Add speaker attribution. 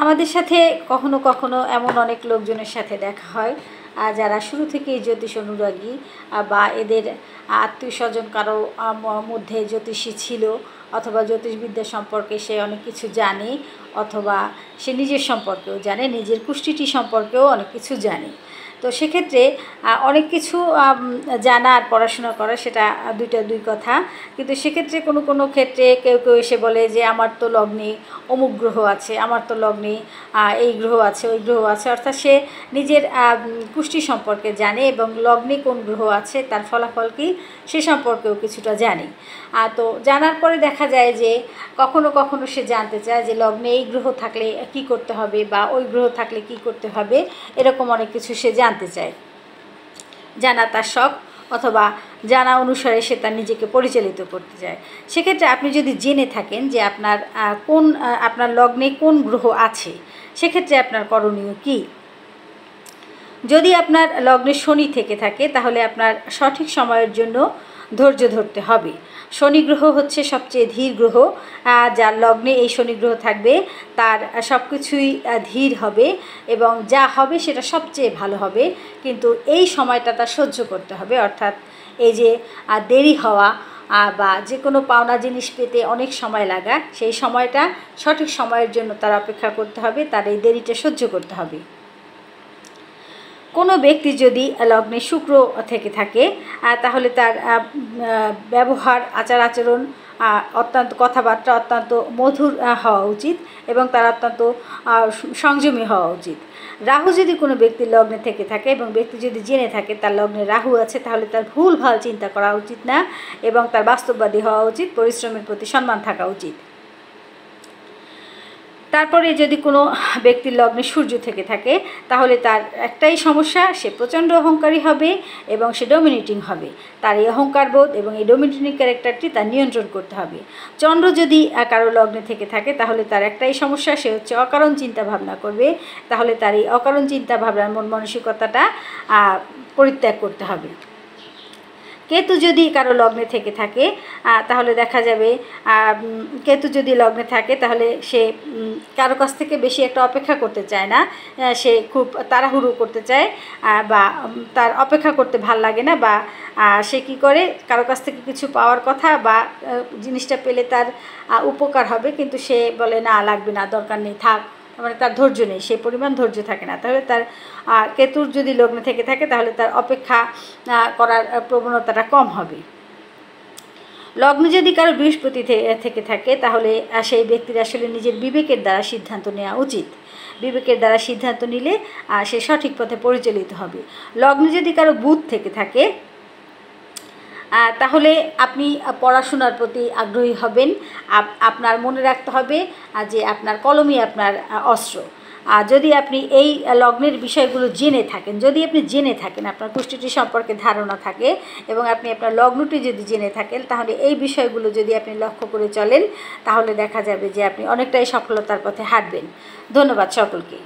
Speaker 1: আমাদের সাথে কখনো কখনো এমন অনেক লোকজনের সাথে দেখা হয় যারা শুরু থেকেই জ্যোতিষ অনুরাগী বা এদের আত্মীয় স্বজন কারো মধ্যে জ্যোতিষী ছিল, অথবা জ্যোতিষবিদ্যা সম্পর্কে সে অনেক কিছু জানে, অথবা সে নিজের সম্পর্কেও জানে, নিজের কুষ্টিটি সম্পর্কেও অনেক কিছু জানে। তো সেক্ষেত্রে অনেক কিছু জানা আর পড়াশোনা করা সেটা দুই কথা। কিন্তু সেক্ষেত্রে কোনো কোনো ক্ষেত্রে কেউ কেউ এসে বলে যে আমার তো লগ্নে অমুক গ্রহ আছে, আমার তো লগ্নে এই গ্রহ আছে, ওই গ্রহ আছে, অর্থাৎ সে নিজের কুষ্টি সম্পর্কে জানে এবং লগ্নে কোন গ্রহ আছে তার ফলাফল কী সে সম্পর্কেও কিছুটা জানে। তো জানার পরে দেখা যায় যে কখনো কখনো সে জানতে চায় যে লগ্নে এই গ্রহ থাকলে কি করতে হবে বা ওই গ্রহ থাকলে কি করতে হবে, এরকম অনেক কিছু সে জানতে চায়। জানা তার শখ, অথবা জানা অনুসারে সে তার নিজেকে পরিচালিত করতে চায়। সেক্ষেত্রে আপনি যদি জেনে থাকেন যে আপনার লগ্নে কোন গ্রহ আছে, সেক্ষেত্রে আপনার করণীয় কী। যদি আপনার লগ্নে শনি থেকে থাকে তাহলে আপনার সঠিক সময়ের জন্য ধৈর্য ধরতে হবে। শনি গ্রহ হচ্ছে সবচেয়ে ধীর গ্রহ। যার লগ্নে এই শনি গ্রহ থাকবে তার সব কিছুই ধীর হবে এবং যা হবে সেটা সবচেয়ে ভালো হবে। কিন্তু এই সময়টা তার সহ্য করতে হবে, অর্থাৎ এই যে দেরি হওয়া বা যে কোনো পাওনা জিনিস পেতে অনেক সময় লাগা, সেই সময়টা সঠিক সময়ের জন্য তার অপেক্ষা করতে হবে, তার এই দেরিটা সহ্য করতে হবে। কোনো ব্যক্তি যদি লগ্নে শুক্র থেকে থাকে তাহলে তার ব্যবহার, আচার আচরণ, অত্যন্ত কথাবার্তা অত্যন্ত মধুর হওয়া উচিত এবং তার অত্যন্ত সংযমী হওয়া উচিত। রাহু যদি কোনো ব্যক্তির লগ্নে থেকে থাকে এবং ব্যক্তি যদি জেনে থাকে তার লগ্নে রাহু আছে, তাহলে তার ভুলভাল চিন্তা করা উচিত না এবং তার বাস্তববাদী হওয়া উচিত, পরিশ্রমের প্রতি সম্মান থাকা উচিত। তারপরে যদি কোনো ব্যক্তির লগ্নে সূর্য থেকে থাকে তাহলে তার একটাই সমস্যা, সে প্রচণ্ড অহংকারী হবে এবং সে ডমিনেটিং হবে। তার এই অহংকারবোধ এবং এই ডমিনেটিং ক্যারেক্টারটি তার নিয়ন্ত্রণ করতে হবে। চন্দ্র যদি কারো লগ্নে থেকে থাকে তাহলে তার একটাই সমস্যা, সে হচ্ছে অকারণ চিন্তা ভাবনা করবে। তাহলে তার এই অকারণ চিন্তা ভাবনার মন মানসিকতাটা পরিত্যাগ করতে হবে। কেতু যদি কারো লগ্নে থেকে থাকে তাহলে দেখা যাবে কেতু যদি লগ্নে থাকে তাহলে সে কারো কাছ থেকে বেশি একটা অপেক্ষা করতে চায় না, সে খুব তাড়াহুড়ো করতে চায় বা তার অপেক্ষা করতে ভাল লাগে না, বা সে কী করে কারো কাছ থেকে কিছু পাওয়ার কথা বা জিনিসটা পেলে তার উপকার হবে, কিন্তু সে বলে না লাগবে না, দরকার নেই, থাক, মানে তার ধৈর্য নেই, সেই পরিমাণ ধৈর্য থাকে না। তাহলে তার কেতুর যদি লগ্নে থেকে থাকে তাহলে তার অপেক্ষা করার প্রবণতাটা কম হবে। লগ্ন যদি কারো বৃহস্পতি থেকে থাকে তাহলে সেই ব্যক্তির আসলে নিজের বিবেকের দ্বারা সিদ্ধান্ত নেওয়া উচিত। বিবেকের দ্বারা সিদ্ধান্ত নিলে সে সঠিক পথে পরিচালিত হবে। লগ্ন যদি কারো বুধ থেকে থাকে তাহলে আপনি পড়াশোনার প্রতি আগ্রহী হবেন। আপনার মনে রাখতে হবে যে আপনার কলমই আপনার অস্ত্র। যদি আপনি এই লগ্নের বিষয়গুলো জেনে থাকেন, আপনার কুষ্টিটি সম্পর্কে ধারণা থাকে এবং আপনি আপনার লগ্নটি যদি জেনে থাকেন, তাহলে এই বিষয়গুলো যদি আপনি লক্ষ্য করে চলেন তাহলে দেখা যাবে যে আপনি অনেকটাই সফলতার পথে হাঁটবেন। ধন্যবাদ সকলকে।